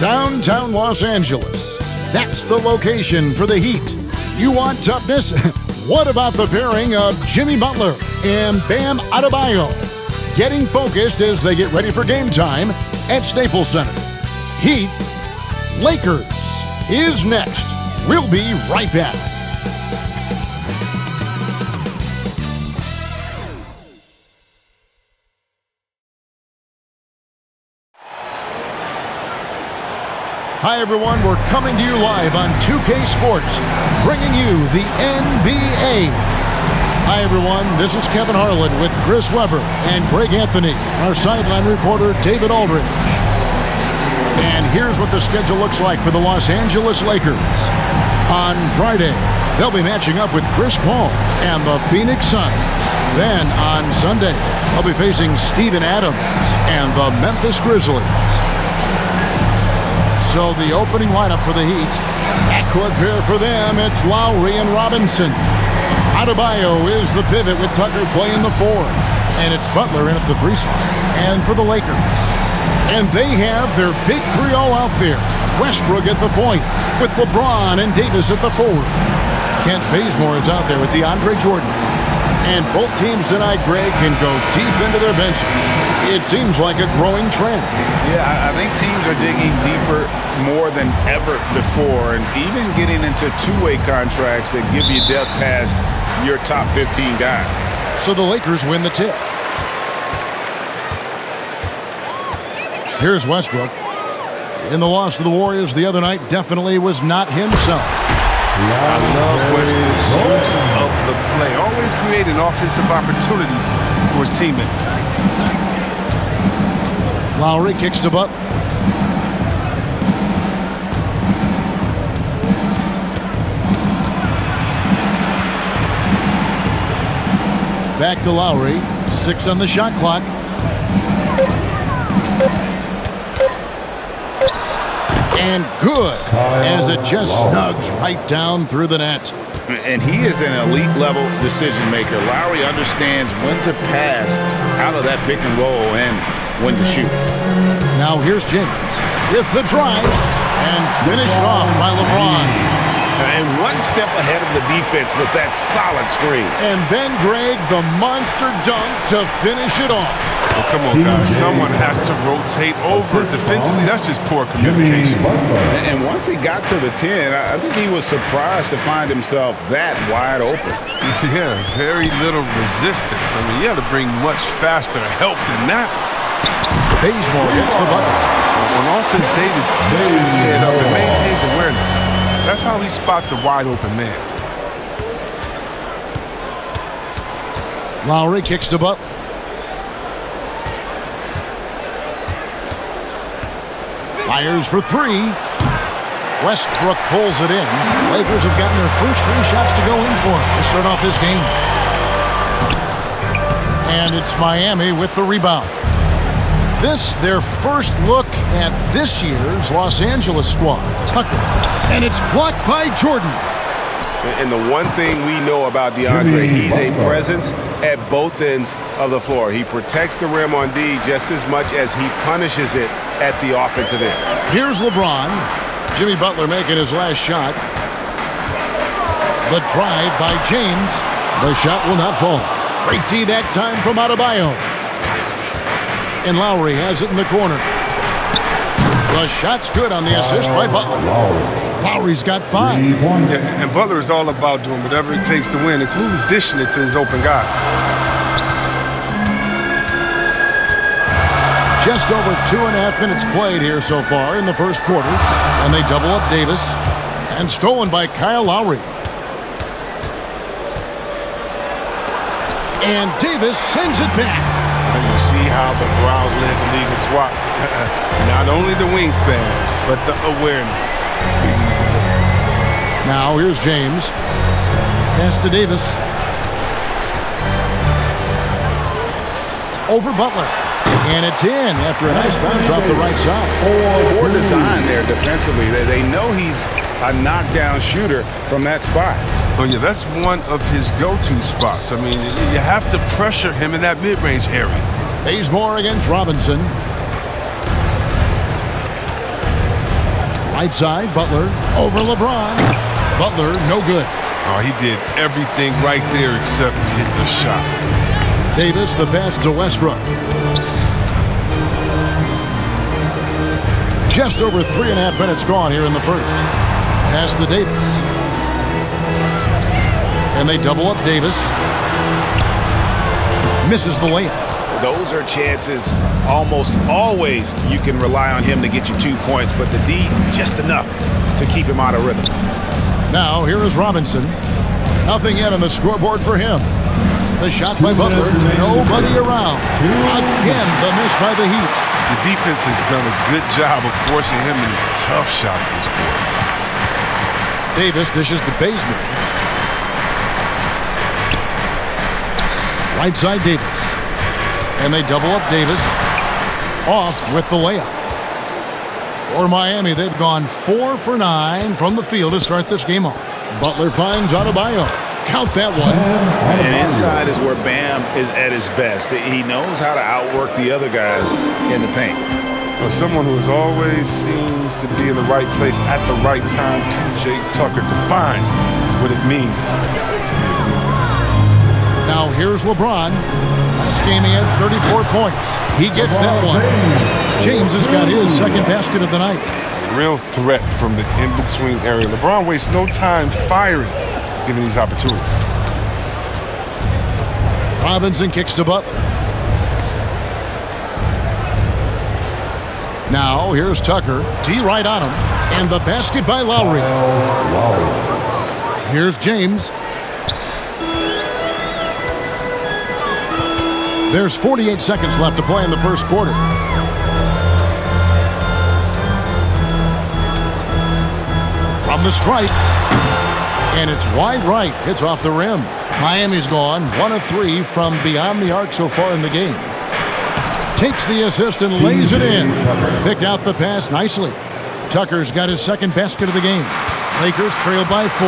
Downtown Los Angeles. That's the location for the Heat. You want toughness? What about the pairing of Jimmy Butler and Bam Adebayo? Getting focused as they get ready for game time at Staples Center. Heat, Lakers is next. We'll be right back. Hi, everyone. We're coming to you live on 2K Sports, bringing you the NBA. Hi, everyone. This is Kevin Harlan with Chris Webber and Greg Anthony, our sideline reporter, David Aldridge. And here's what the schedule looks like for the Los Angeles Lakers. On Friday, they'll be matching up with Chris Paul and the Phoenix Suns. Then on Sunday, they'll be facing Steven Adams and the Memphis Grizzlies. So the opening lineup for the Heat, backcourt pair for them, it's Lowry and Robinson. Adebayo is the pivot with Tucker playing the 4. And it's Butler in at the 3 slot. And for the Lakers. And they have their big 3 all out there. Westbrook at the point with LeBron and Davis at the 4. Kent Bazemore is out there with DeAndre Jordan. And both teams tonight, Greg, can go deep into their benches. It seems like a growing trend. Yeah, I think teams are digging deeper more than ever before, and even getting into two-way contracts that give you depth past your top 15 guys. So the Lakers win the tip. Here's Westbrook. In the loss to the Warriors the other night, definitely was not himself. I love Westbrook's use of the play, always creating offensive opportunities for his teammates. Lowry kicks to Butler. Back to Lowry. 6 on the shot clock. And good, as it just snugs right down through the net. And he is an elite-level decision-maker. Lowry understands when to pass out of that pick and roll and when to shoot. Now here's James with the drive and finished off by LeBron. And one step ahead of the defense with that solid screen. And then, Greg, the monster dunk to finish it off. Oh, come on, guys. Someone has to rotate over. Defensively, that's just poor communication. And once he got to the 10, I think he was surprised to find himself that wide open. Yeah, very little resistance. I mean, you had to bring much faster help than that. Bazemore gets the bucket. On offense, Davis keeps his head up and maintains awareness. That's how he spots a wide-open man. Lowry kicks to Butler. Fires for 3. Westbrook pulls it in. Lakers have gotten their first 3 shots to go in for to start off this game. And it's Miami with the rebound. This, their first look at this year's Los Angeles squad. Tucker. And it's blocked by Jordan. And the one thing we know about DeAndre, he's a presence at both ends of the floor. He protects the rim on D just as much as he punishes it at the offensive end. Here's LeBron. Jimmy Butler making his last shot. The drive by James. The shot will not fall. Great D that time from Adebayo. And Lowry has it in the corner. The shot's good on the assist by Butler. Lowry's got 5. Yeah, and Butler is all about doing whatever it takes to win, including dishing it to his open guys. Just over 2.5 minutes played here so far in the first quarter. And they double up Davis. And stolen by Kyle Lowry. And Davis sends it back. And you see how the Browns led the league in swats. Not only the wingspan, but the awareness. Now here's James. Pass to Davis. Over Butler. And it's in after a nice bounce off the right side. Poor design there defensively. They know he's a knockdown shooter from that spot. Oh, yeah, that's one of his go-to spots. I mean, you have to pressure him in that mid-range area. Bazemore against Robinson. Right side, Butler over LeBron. Butler, no good. Oh, he did everything right there except hit the shot. Davis, the pass to Westbrook. Just over 3.5 minutes gone here in the first. Pass to Davis. And they double up Davis. Misses the layup. Those are chances almost always you can rely on him to get you 2 points, but the D just enough to keep him out of rhythm. Now here is Robinson. Nothing yet on the scoreboard for him. The shot by Butler. Nobody around. Again, the miss by the Heat. The defense has done a good job of forcing him into tough shots this quarter. Davis dishes to Bazemore. Right side Davis. And they double up Davis. Off with the layup. For Miami, they've gone 4 for 9 from the field to start this game off. Butler finds Adebayo. Count that one. And inside is where Bam is at his best. He knows how to outwork the other guys in the paint. Well, someone who always seems to be in the right place at the right time, P.J. Tucker defines what it means to be a good guy. Now here's LeBron. Last game he had 34 points. He gets that one. James has got his second basket of the night. Real threat from the in-between area. LeBron wastes no time firing, given these opportunities. Robinson kicks to Butler. Now here's Tucker. D right on him. And the basket by Lowry. Here's James. There's 48 seconds left to play in the first quarter. From the stripe. And it's wide right. Hits off the rim. Miami's gone 1 of 3 from beyond the arc so far in the game. Takes the assist and lays it in. Picked out the pass nicely. Tucker's got his second basket of the game. Lakers trail by 4.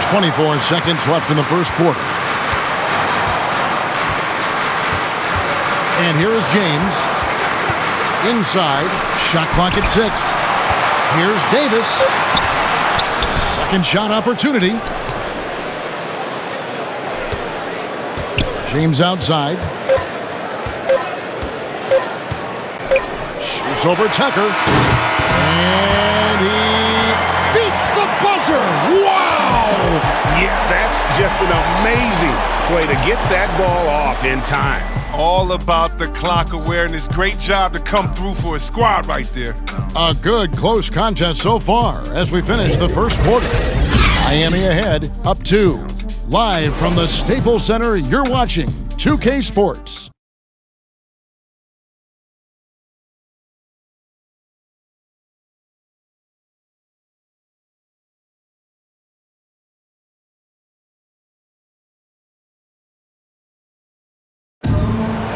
24 seconds left in the first quarter. And here is James. Inside. Shot clock at 6. Here's Davis. Second shot opportunity. James outside. Shoots over Tucker. And he beats the buzzer. Wow! Yeah, that's just an amazing play to get that ball off in time. All about the clock awareness. Great job to come through for a squad right there. A good close contest so far as we finish the first quarter. Miami ahead, up 2. Live from the Staples Center, you're watching 2K Sports.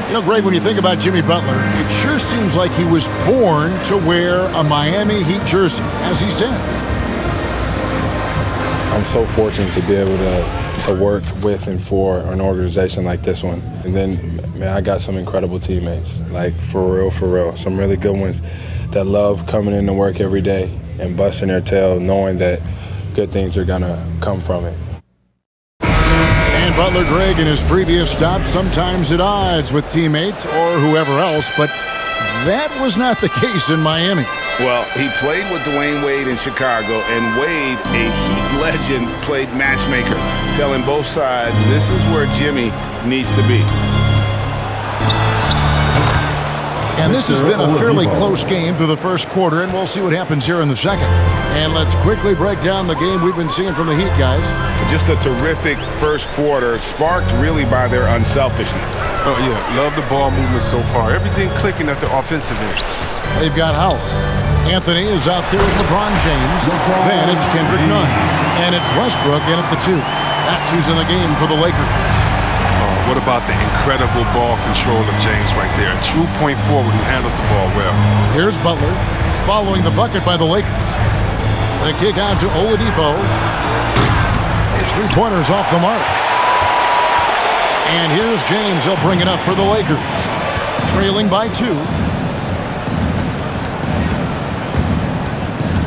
You know, Greg, when you think about Jimmy Butler, it sure seems like he was born to wear a Miami Heat jersey, as he says. I'm so fortunate to be able to work with and for an organization like this one. And then, man, I got some incredible teammates, like for real. Some really good ones that love coming in to work every day and busting their tail, knowing that good things are gonna come from it. And Butler, Greg, in his previous stop, sometimes at odds with teammates or whoever else, but that was not the case in Miami. Well, he played with Dwayne Wade in Chicago, and Wade, a Heat legend, played matchmaker, telling both sides this is where Jimmy needs to be. And this has been a fairly close game through the first quarter, and we'll see what happens here in the second. And let's quickly break down the game we've been seeing from the Heat, guys. Just a terrific first quarter, sparked really by their unselfishness. Oh, yeah. Love the ball movement so far. Everything clicking at the offensive end. They've got Howard. Anthony is out there with LeBron James. Then it's Kendrick Nunn. And it's Westbrook in at the 2. That's who's in the game for the Lakers. What about the incredible ball control of James right there? A true point forward who handles the ball well. Here's Butler following the bucket by the Lakers. The kick out to Oladipo. His three-pointer's off the mark. And here's James. He'll bring it up for the Lakers. Trailing by 2.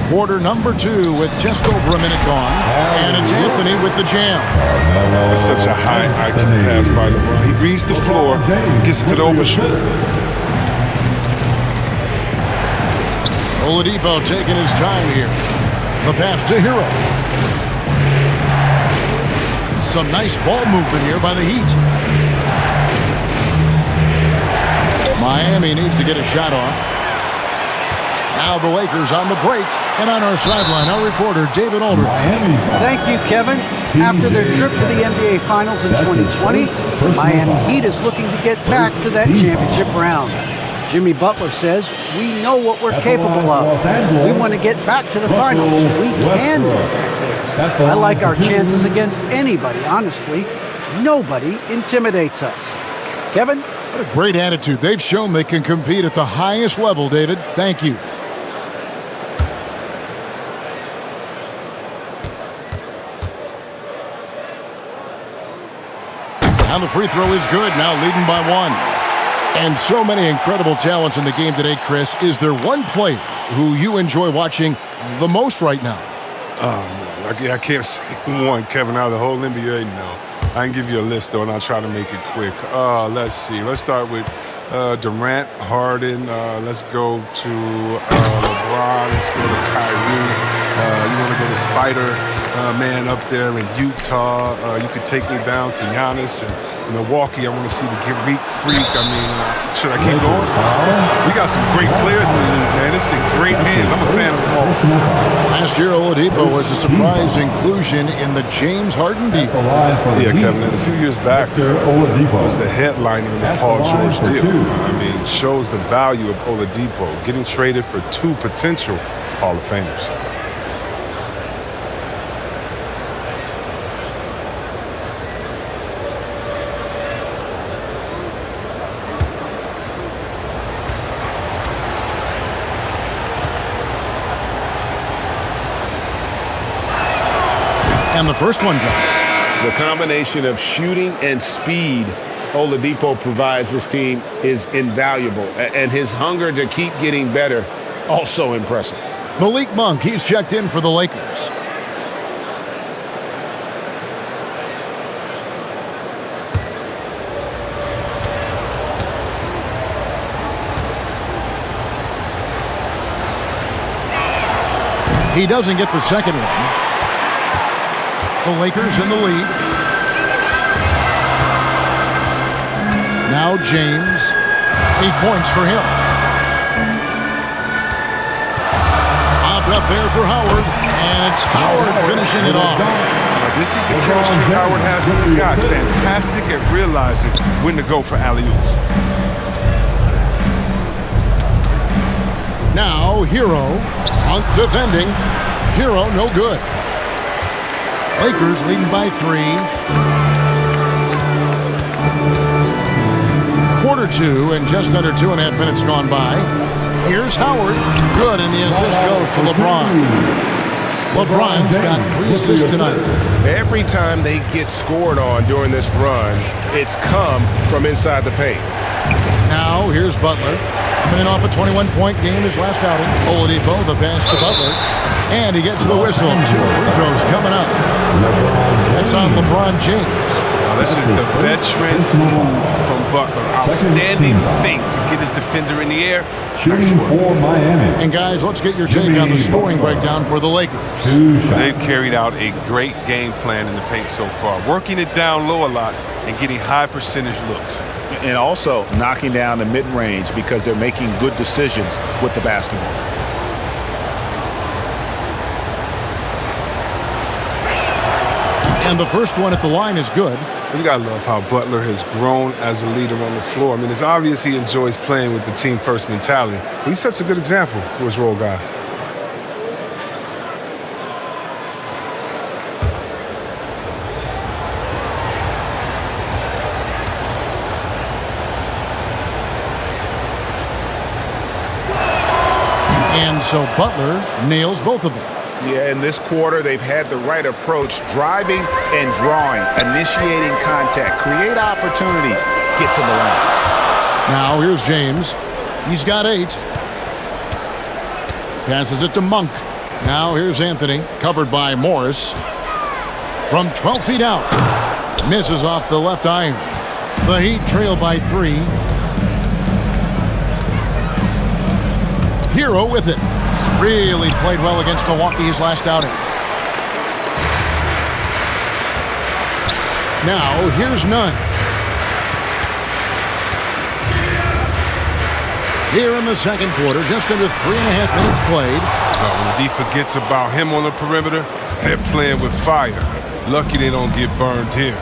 Quarter number 2 with just over a minute gone. And it's Anthony with the jam. That's such a high IQ pass by LeBron. He reads the floor, gets it to the open shooter. Oladipo taking his time here. The pass to Hero. Some nice ball movement here by the Heat. Miami needs to get a shot off. Now the Lakers on the break. And on our sideline, our reporter, David Aldridge. Thank you, Kevin. After their trip to the NBA Finals in 2020, Miami Heat is looking to get back to that championship round. Jimmy Butler says, we know what we're capable of. We want to get back to the finals. We can get back there. I like our chances against anybody, honestly. Nobody intimidates us. Kevin? What a great attitude. They've shown they can compete at the highest level, David. Thank you. And the free throw is good, now leading by 1. And so many incredible talents in the game today, Chris. Is there one player who you enjoy watching the most right now? I can't say one, Kevin, out of the whole NBA, no. I can give you a list, though, and I'll try to make it quick. Let's see. Let's start with Durant, Harden. Let's go to LeBron. Let's go to Kyrie. You want to go to Spider-Man up there in Utah. You could take me down to Giannis and Milwaukee. I want to see the Greek Freak. I mean, should I keep going? We got some great players in the league, man. This is in great hands. I'm a fan of them all. Last year, Oladipo was a surprise inclusion in the James Harden deal. Yeah, Kevin, and a few years back, was the headliner in the Paul George deal. I mean, shows the value of Oladipo getting traded for 2 potential Hall of Famers. And the first one drops. The combination of shooting and speed Oladipo provides this team is invaluable. And his hunger to keep getting better, also impressive. Malik Monk, he's checked in for the Lakers. He doesn't get the second one. The Lakers in the lead. Now James. 8 points for him. Lobbed up there for Howard. And it's Howard finishing it off. This is the chemistry Howard has with his guys. Fantastic at realizing when to go for alley-oops. Now Hero. Monk defending. Hero no good. Lakers leading by 3. Quarter 2 and just under 2.5 minutes gone by. Here's Howard. Good, and the assist goes to LeBron. LeBron's got 3 assists tonight. Every time they get scored on during this run, it's come from inside the paint. Now here's Butler. Coming off a 21-point game his last outing. Oladipo, the pass to Butler. And he gets the whistle. 2 free throws coming up. That's on LeBron James. Now this is the veteran move from Butler. Outstanding fake to get his defender in the air. Shooting for Miami. And guys, let's get your take on the scoring breakdown for the Lakers. They've carried out a great game plan in the paint so far. Working it down low a lot and getting high percentage looks. And also knocking down the mid-range because they're making good decisions with the basketball. And the first one at the line is good. You gotta love how Butler has grown as a leader on the floor. I mean, it's obvious he enjoys playing with the team first mentality. But he sets a good example for his role guys. And so Butler nails both of them. Yeah, in this quarter, they've had the right approach, driving and drawing, initiating contact, create opportunities, get to the line. Now here's James. He's got 8. Passes it to Monk. Now here's Anthony, covered by Morris. From 12 feet out. Misses off the left iron. The Heat trail by 3. Hero with it. Really played well against Milwaukee his last outing. Now here's Nunn. Here in the second quarter, just under 3.5 minutes played. When the D forgets about him on the perimeter, they're playing with fire. Lucky they don't get burned here.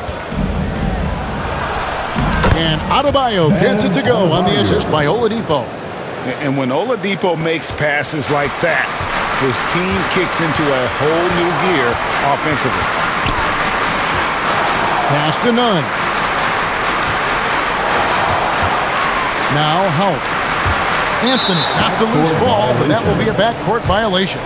And Adebayo gets it to go on the assist by Oladipo. And when Oladipo makes passes like that, his team kicks into a whole new gear offensively. Pass to Nunn. Now Houck. Anthony, not the loose ball, but that will be a backcourt violation.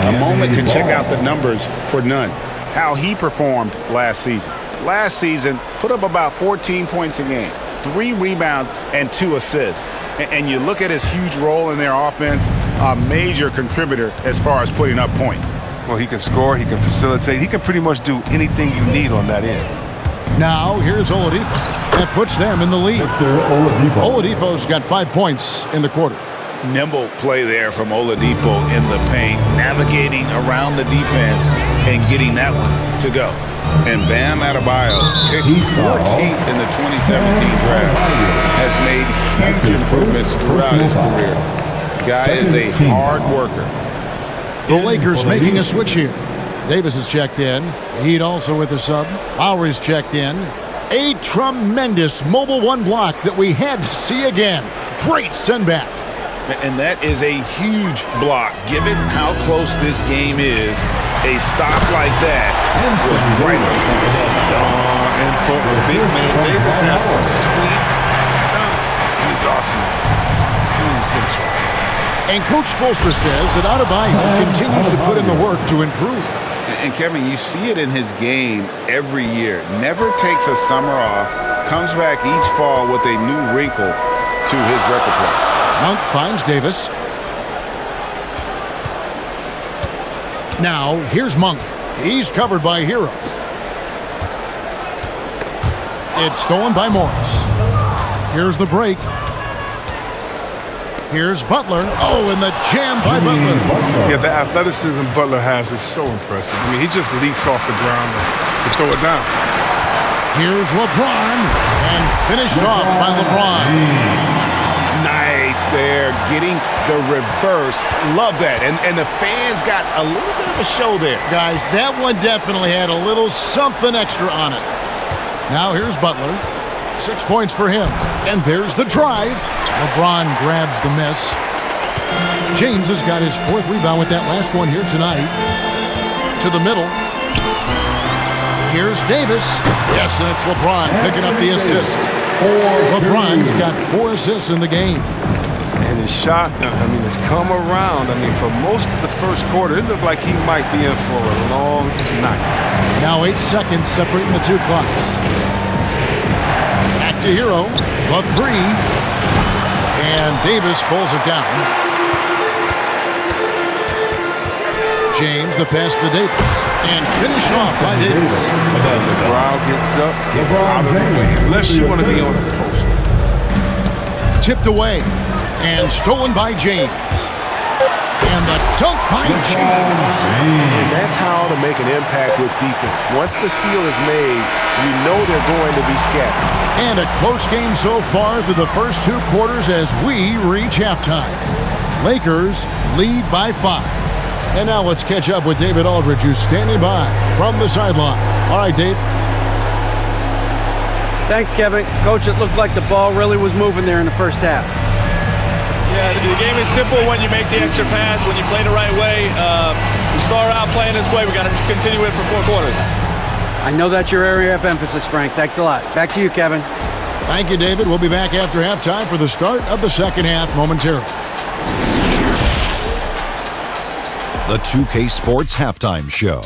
A moment to check out the numbers for Nunn. How he performed last season. Last season, put up about 14 points a game, 3 rebounds, and 2 assists. And you look at his huge role in their offense, a major contributor as far as putting up points. Well, he can score, he can facilitate, he can pretty much do anything you need on that end. Now, here's Oladipo. That puts them in the lead. Oladipo's got 5 points in the quarter. Nimble play there from Oladipo in the paint, navigating around the defense and getting that one to go. And Bam Adebayo, picked 14th in the 2017 draft, has made huge improvements throughout his career. Guy is a hard worker. The Lakers making a switch here. Davis is checked in. Heat also with a sub. Lowry's checked in. A tremendous mobile 1 block that we had to see again. Great send back. And that is a huge block. Given how close this game is, a stop like that was right on point. And for big man, Davis has some sweet dunks in his arsenal. Smooth finisher. And Coach Spoelstra says that Adebayo continues to put in the work to improve. And Kevin, you see it in his game every year. Never takes a summer off, comes back each fall with a new wrinkle to his repertoire. Monk finds Davis. Now, here's Monk. He's covered by Hero. It's stolen by Morris. Here's the break. Here's Butler. Oh, and the jam by Butler. Yeah, the athleticism Butler has is so impressive. I mean, he just leaps off the ground to throw it down. Here's LeBron. And finished off by LeBron. Nice there, getting the reverse. Love that. And the fans got a little bit of a show there. Guys, that one definitely had a little something extra on it. Now here's Butler. 6 points for him. And there's the drive. LeBron grabs the miss. James has got his 4th rebound with that last one here tonight. To the middle. Here's Davis. Yes, and it's LeBron picking up the assist. LeBron's got 4 assists in the game. And his shot, I mean, has come around. I mean, for most of the first quarter, it looked like he might be in for a long night. Now 8 seconds separating the 2 clocks. Back to Hero. The 3. And Davis pulls it down. James, the pass to Davis. And finished off by Davis. The crowd gets up, get out of the way. Unless you want to be on the post. Tipped away. And stolen by James. And the dunk by James. And that's how to make an impact with defense. Once the steal is made, you know they're going to be scattered. And a close game so far through the first 2 quarters as we reach halftime. Lakers lead by 5. And now let's catch up with David Aldridge, who's standing by from the sideline. All right, Dave. Thanks, Kevin. Coach, it looked like the ball really was moving there in the first half. Yeah, the game is simple when you make the extra pass, when you play the right way. We start out playing this way. We got to continue it for 4 quarters. I know that's your area of emphasis, Frank. Thanks a lot. Back to you, Kevin. Thank you, David. We'll be back after halftime for the start of the second half momentarily. The 2K Sports Halftime Show.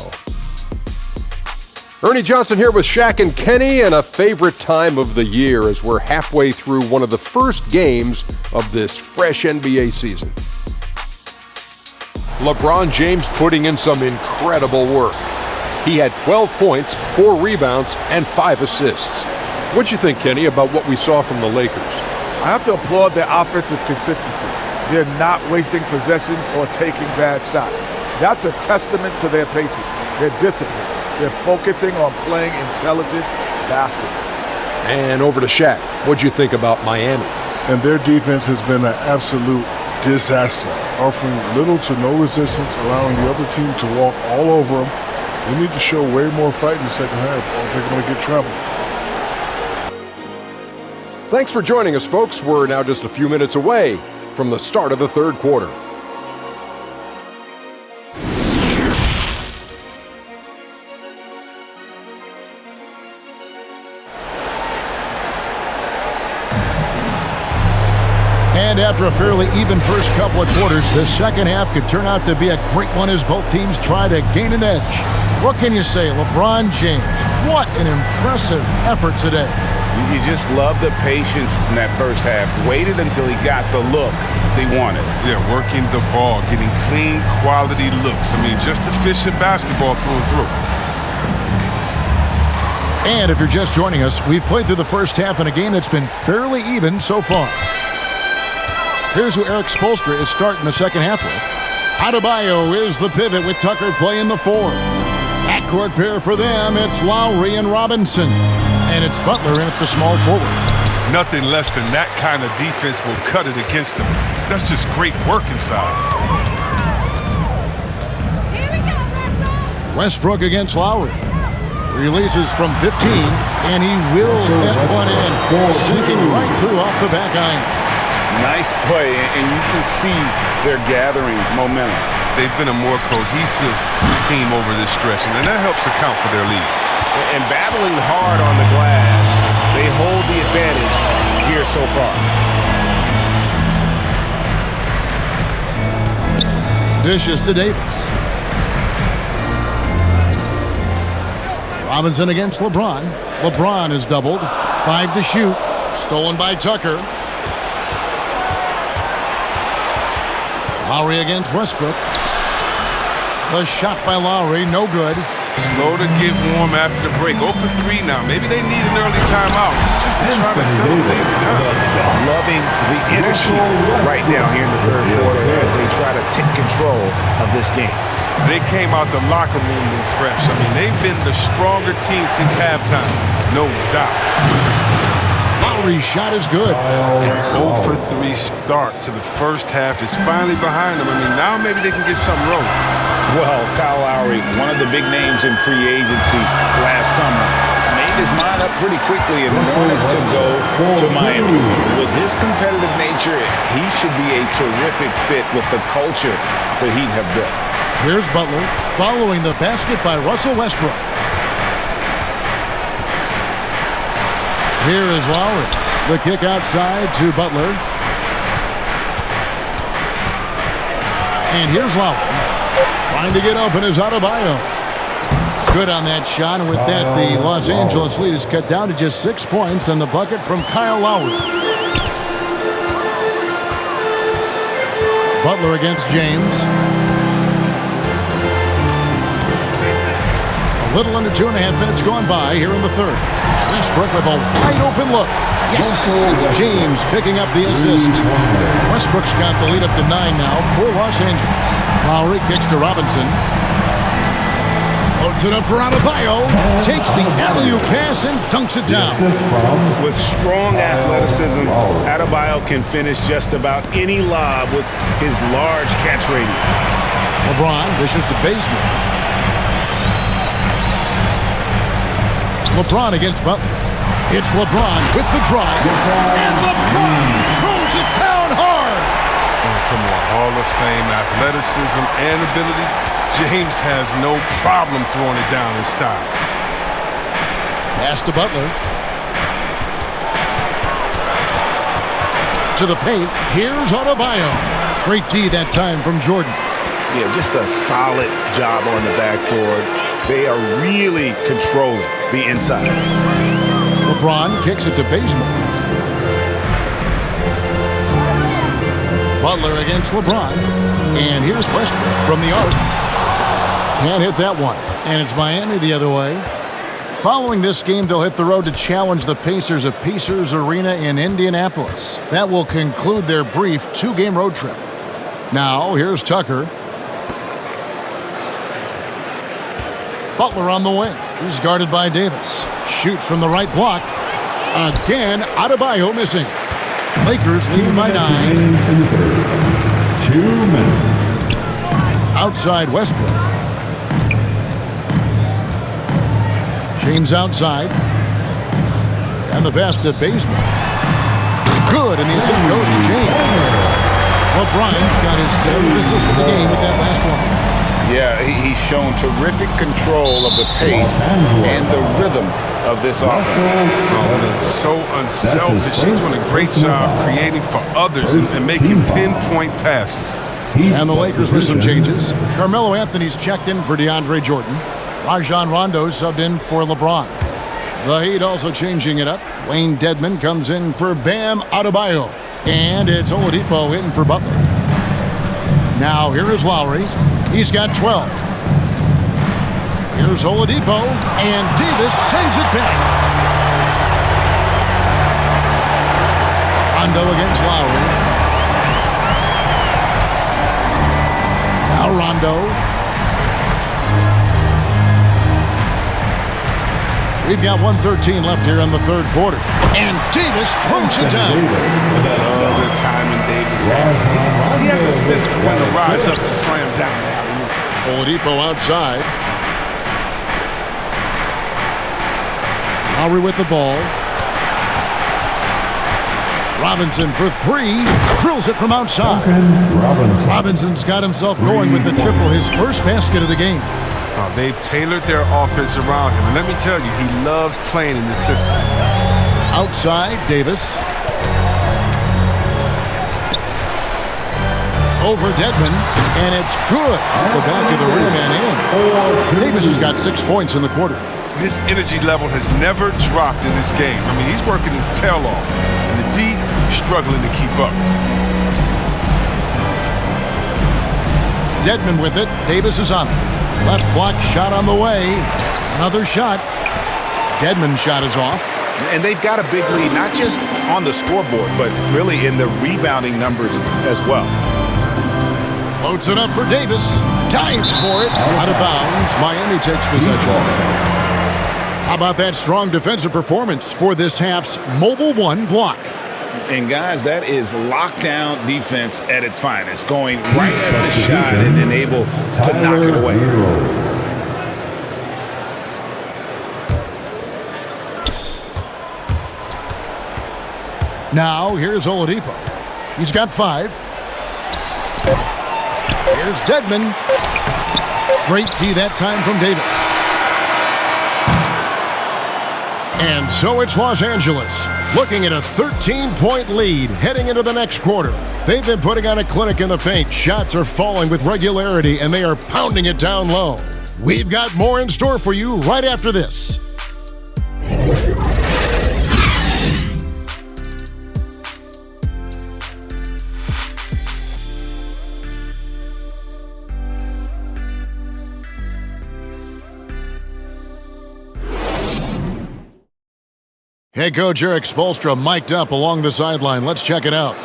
Ernie Johnson here with Shaq and Kenny, and a favorite time of the year as we're halfway through one of the first games of this fresh NBA season. LeBron James putting in some incredible work. He had 12 points, 4 rebounds, and 5 assists. What'd you think, Kenny, about what we saw from the Lakers? I have to applaud their offensive consistency. They're not wasting possessions or taking bad shots. That's a testament to their patience, their discipline. They're focusing on playing intelligent basketball. And over to Shaq. What'd you think about Miami? And their defense has been an absolute disaster, offering little to no resistance, allowing the other team to walk all over them. They need to show way more fight in the second half, or they're going to get trampled. Thanks for joining us, folks. We're now just a few minutes away from the start of the third quarter. And after a fairly even first couple of quarters, the second half could turn out to be a great one as both teams try to gain an edge. What can you say, LeBron James? What an impressive effort today. You just love the patience in that first half. Waited until he got the look they wanted. Yeah, working the ball, getting clean, quality looks. I mean, just efficient basketball through and through. And if you're just joining us, we've played through the first half in a game that's been fairly even so far. Here's who Eric Spoelstra is starting the second half with. Adebayo is the pivot with Tucker playing the 4. Backcourt pair for them, it's Lowry and Robinson. And it's Butler in at the small forward. Nothing less than that kind of defense will cut it against them. That's just great work inside. Here we go, Russell. Westbrook against Lowry. Releases from 15, and he wills that one in, sinking right through off the back iron. Nice play, and you can see they're gathering momentum. They've been a more cohesive team over this stretch, and that helps account for their lead. And battling hard on the glass, they hold the advantage here so far. Dishes to Davis. Robinson against LeBron. LeBron is doubled. 5 to shoot. Stolen by Tucker. Lowry against Westbrook. The shot by Lowry, no good. Slow to get warm after the break. 0 for 3 now. Maybe they need an early timeout. It's just to try to settle things down. Loving the energy right now here in the third quarter as they try to take control of this game. They came out the locker room refreshed. I mean, they've been the stronger team since halftime. No doubt. Lowry's shot is good. And 0 for 3 start to the first half is finally behind them. I mean, now maybe they can get something rolling. Well, Kyle Lowry, one of the big names in free agency last summer, made his mind up pretty quickly and wanted to go to Miami. With his competitive nature, he should be a terrific fit with the culture that he'd have built. Here's Butler following the basket by Russell Westbrook. Here is Lowry. The kick outside to Butler. And here's Lowry. Trying to get open is Adebayo. Good on that shot, and with that, the Los Angeles lead is cut down to just 6 points on the bucket from Kyle Lowry. Butler against James. A little under 2.5 minutes gone by here in the third. Westbrook with a wide open look. Yes, it's James picking up the assist. Westbrook's got the lead up to 9 now for Los Angeles. Lowry kicks to Robinson. Loads it up for Adebayo. Takes the alley-oop pass and dunks it down. With strong athleticism, Adebayo can finish just about any lob with his large catch radius. LeBron dishes to Bazemore. LeBron against Butler. It's LeBron with the drive. And LeBron throws it down hard. Oh, come on. Hall of Fame athleticism and ability. James has no problem throwing it down in style. Pass to Butler. To the paint. Here's Adebayo. Great D that time from Jordan. Yeah, just a solid job on the backboard. They are really controlling the inside. LeBron kicks it to Bazemore. Butler against LeBron. And here's Westbrook from the arc. Can't hit that one. And it's Miami the other way. Following this game, they'll hit the road to challenge the Pacers at Pacers Arena in Indianapolis. That will conclude their brief 2-game road trip. Now, here's Tucker. Butler on the wing. He's guarded by Davis. Shoots from the right block. Again, Adebayo missing. Lakers leading by 9. 2 minutes. Outside Westbrook. James outside. And the pass to Bazemore. Good, and the assist goes to James. LeBron's got his 7th assist of the game with that last one. Yeah, he's shown terrific control of the pace and the rhythm of this offense. Oh, so unselfish. He's doing a great job creating for others and making pinpoint passes. And the Lakers with some changes. Carmelo Anthony's checked in for DeAndre Jordan. Rajon Rondo subbed in for LeBron. The Heat also changing it up. Wayne Dedmon comes in for Bam Adebayo. And it's Oladipo in for Butler. Now here is Lowry. He's got 12. Here's Oladipo. And Davis sends it back. Rondo against Lowry. Now Rondo. We've got 1:13 left here in the third quarter. And Davis throws it down. The timing Davis has. He has a sense for when to rise up and slam down the alley. Oladipo outside. Lowry with the ball. Robinson for 3. Drills it from outside. Robinson's got himself going with the triple, his first basket of the game. They've tailored their offense around him. And let me tell you, he loves playing in this system. Outside, Davis. Over Dedmon, and it's good. Off the back of the rim and in. Davis has got 6 points in the quarter. His energy level has never dropped in this game. I mean, he's working his tail off. And the D struggling to keep up. Dedmon with it. Davis is on it. Left block shot on the way. Another shot. Dedmon's shot is off. And they've got a big lead, not just on the scoreboard, but really in the rebounding numbers as well. Floats it up for Davis. Dives for it. Out of bounds. Miami takes possession. How about that strong defensive performance for this half's Mobile One block? And guys, that is lockdown defense at its finest, going right at the shot and then able to knock it away. Now here's Oladipo. He's got 5. Here's Dedmon. Great D that time from Davis. And so it's Los Angeles, looking at a 13-point lead heading into the next quarter. They've been putting on a clinic in the paint. Shots are falling with regularity, and they are pounding it down low. We've got more in store for you right after this. Head coach Eric Spoelstra mic'd up along the sideline. Let's check it out.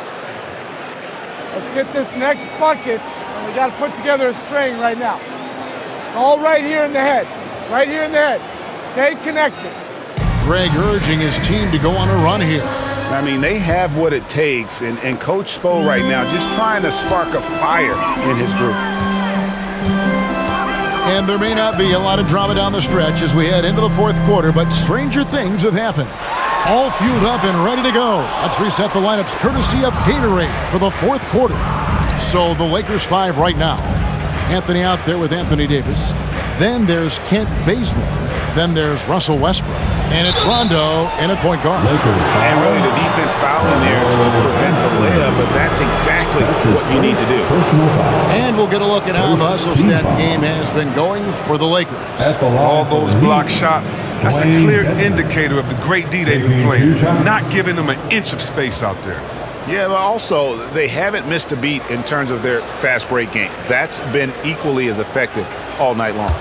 Let's get this next bucket, and we got to put together a string right now. It's all right here in the head. It's right here in the head. Stay connected. Greg urging his team to go on a run here. I mean, they have what it takes, and Coach Spo right now just trying to spark a fire in his group. And there may not be a lot of drama down the stretch as we head into the fourth quarter, but stranger things have happened. All fueled up and ready to go. Let's reset the lineups courtesy of Gatorade for the fourth quarter. So the Lakers 5 right now. Anthony out there with Anthony Davis. Then there's Kent Bazemore. Then there's Russell Westbrook. And it's Rondo in at point guard. And really the defense fouling there to prevent the layup, but that's exactly what you need to do. And we'll get a look at how the hustle stat game has been going for the Lakers. All those block shots, that's a clear indicator of the great D they've been playing, not giving them an inch of space out there. Yeah, but also they haven't missed a beat in terms of their fast break game. That's been equally as effective all night long.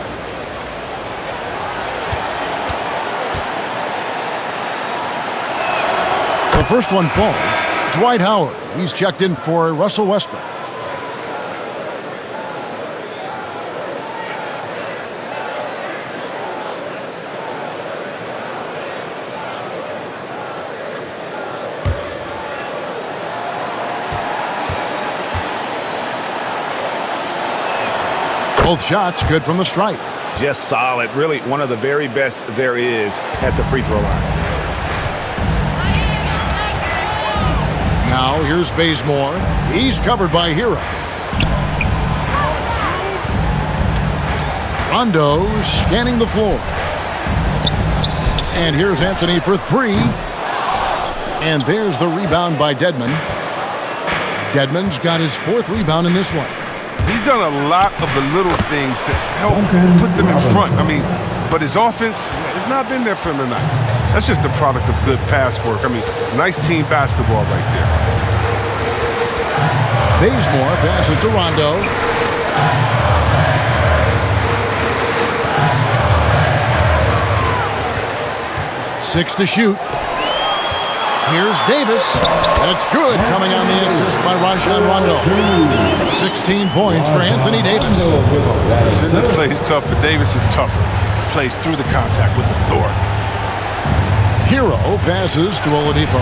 The first one falls. Dwight Howard. He's checked in for Russell Westbrook. Both shots good from the stripe. Just solid. Really one of the very best there is at the free throw line. Now here's Bazemore. He's covered by Hero. Rondo scanning the floor. And here's Anthony for three. And there's the rebound by Dedmon. Dedmon's got his fourth rebound in this one. He's done a lot of the little things to help put them in front. I mean, but his offense has not been there for him tonight. That's just the product of good pass work. I mean, nice team basketball right there. Bazemore passes to Rondo. Six to shoot. Here's Davis. That's good, coming on the assist by Rajon Rondo. 16 points for Anthony Davis. Finley plays tough, but Davis is tougher. Plays through the contact with authority. Hero passes to Oladipo.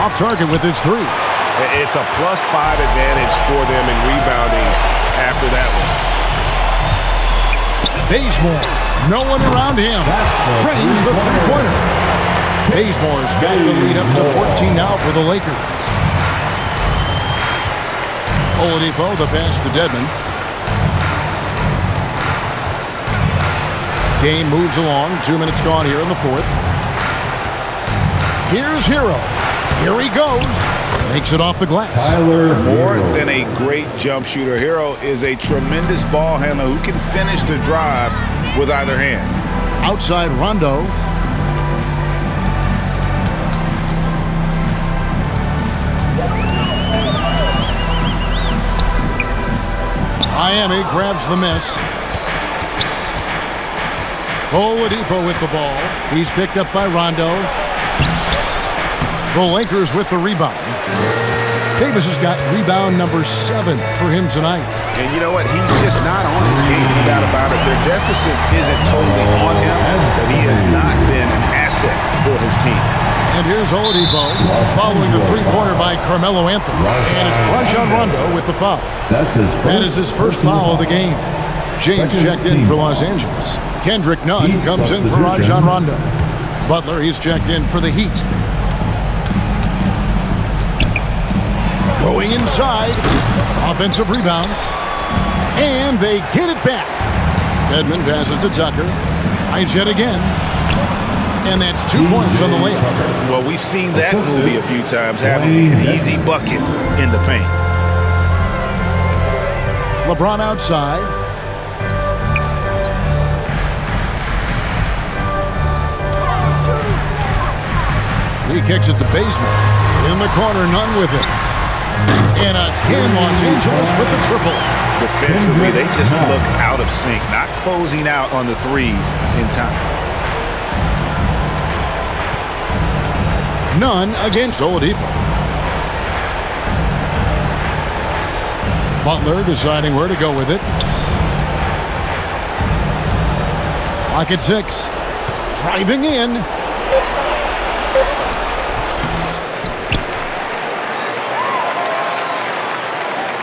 Off target with his three. It's a +5 advantage for them in rebounding after that one. Bazemore, no one around him. Trains the three-pointer. Bazemore's got the lead up to 14 now for the Lakers. Oladipo, the pass to Dedmon. Game moves along. 2 minutes gone here in the fourth. Here's Hero. Here he goes. Makes it off the glass. More than a great jump shooter, Hero is a tremendous ball handler who can finish the drive with either hand. Outside Rondo. Miami grabs the miss. Oladipo with the ball. He's picked up by Rondo. The Lakers with the rebound. Davis has got rebound number 7 for him tonight. And you know what? He's just not on his game. No doubt about it. Their deficit isn't totally on him, but he has not been an asset for his team. And here's Oladipo following the three-pointer by Carmelo Anthony. And it's Rajon Rondo with the foul. That is his first foul of the game. James checked in for Los Angeles. Kendrick Nunn comes in for Rajon Rondo. Butler, he's checked in for the Heat. Going inside. Offensive rebound. And they get it back. Dedmon passes to Tucker. Tries yet again. And that's 2 points on the layup. Well, we've seen that movie a few times, having an easy bucket in the paint. LeBron outside. He kicks it to Bazemore. In the corner, Nunn with it. And again, Los Angeles with the triple. Defensively, they just look out of sync, not closing out on the threes in time. Nunn against Oladipo. Butler deciding where to go with it. Clock at 6. Driving in.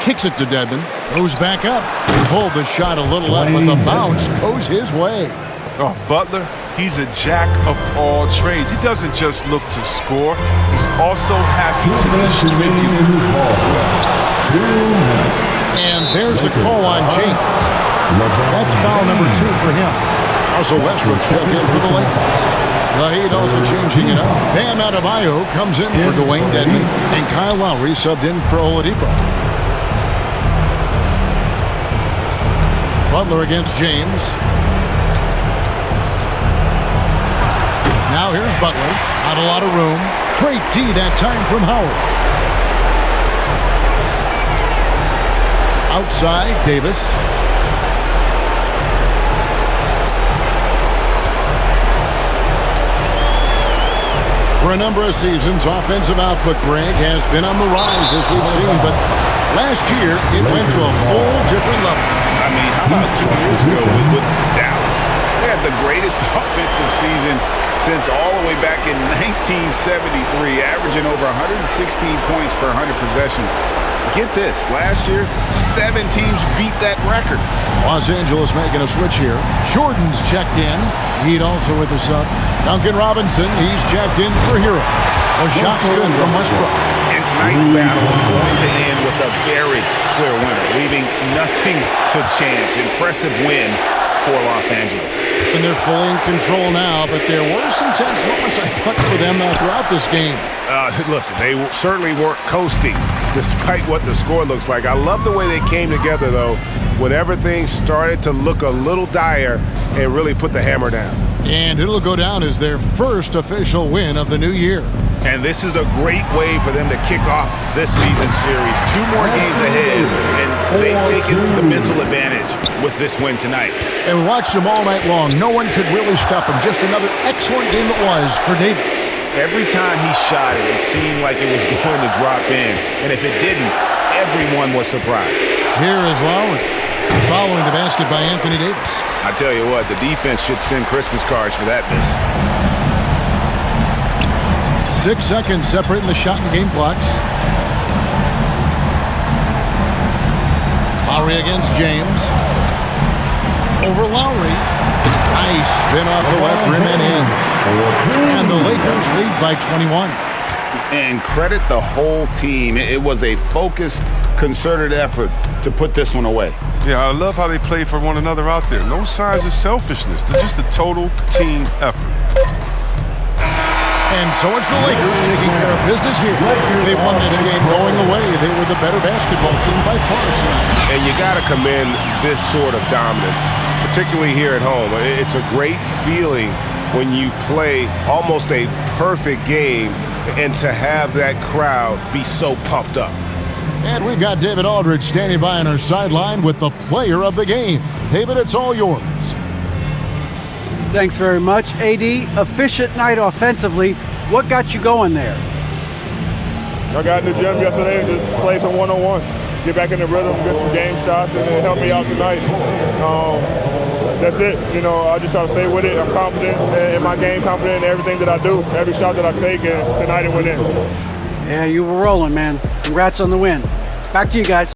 Kicks it to Dedmon. Goes back up. Pulled the shot a little up, but the bounce goes his way. Oh, Butler, he's a jack of all trades. He doesn't just look to score. He's also happy to distribute as well. And there's the call on James. That's foul number 2 for him. Russell Westbrook check in for the Lakers. The Heat also changing it up. Bam Adebayo comes in for Dwayne Dedmon. And Kyle Lowry subbed in for Oladipo. Butler against James. Now here's Butler. Not a lot of room. Great D that time from Howard. outside Davis. For a number of seasons, offensive output, Greg, has been on the rise, as we've seen, but last year it went to a whole different level. I mean, how about 2 years ago with Dallas? They had the greatest offensive season since all the way back in 1973, averaging over 116 points per 100 possessions. Get this, last year, 7 teams beat that record. Los Angeles making a switch here. Jordan's checked in. Heat also with the sub. Duncan Robinson, he's checked in for Hero. A shot's good from Westbrook. And tonight's battle is going to end with a very clear winner, leaving nothing to chance. Impressive win for Los Angeles. And they're fully in control now, but there were some tense moments, I thought, for them throughout this game. Listen, they certainly weren't coasting despite what the score looks like. I love the way they came together, though, whenever things started to look a little dire and really put the hammer down. And it'll go down as their first official win of the new year. And this is a great way for them to kick off this season series. 2 more games ahead, and they've taken the mental advantage with this win tonight. And we watched them all night long. No one could really stop him. Just another excellent game it was for Davis. Every time he shot it, it seemed like it was going to drop in. And if it didn't, everyone was surprised. Here is Lowry, following the basket by Anthony Davis. I tell you what, the defense should send Christmas cards for that miss. 6 seconds separating the shot and game clocks. Lowry against James. Over Lowry. Nice spin off the left rim and in. And the Lakers lead by 21. And credit the whole team. It was a focused, concerted effort to put this one away. Yeah, I love how they play for one another out there. No signs of selfishness. They're just a total team effort. And so it's the Lakers taking care of business here. They won this game going away. They were the better basketball team by far tonight. And you got to commend this sort of dominance, particularly here at home. It's a great feeling when you play almost a perfect game and to have that crowd be so pumped up. And we've got David Aldridge standing by on our sideline with the player of the game. David, it's all yours. Thanks very much. AD, efficient night offensively. What got you going there? I got in the gym yesterday and just played some one-on-one. Get back in the rhythm, get some game shots, and it helped me out tonight. That's it. You know, I just try to stay with it. I'm confident in my game, confident in everything that I do, every shot that I take, and tonight it went in. Yeah, you were rolling, man. Congrats on the win. Back to you guys.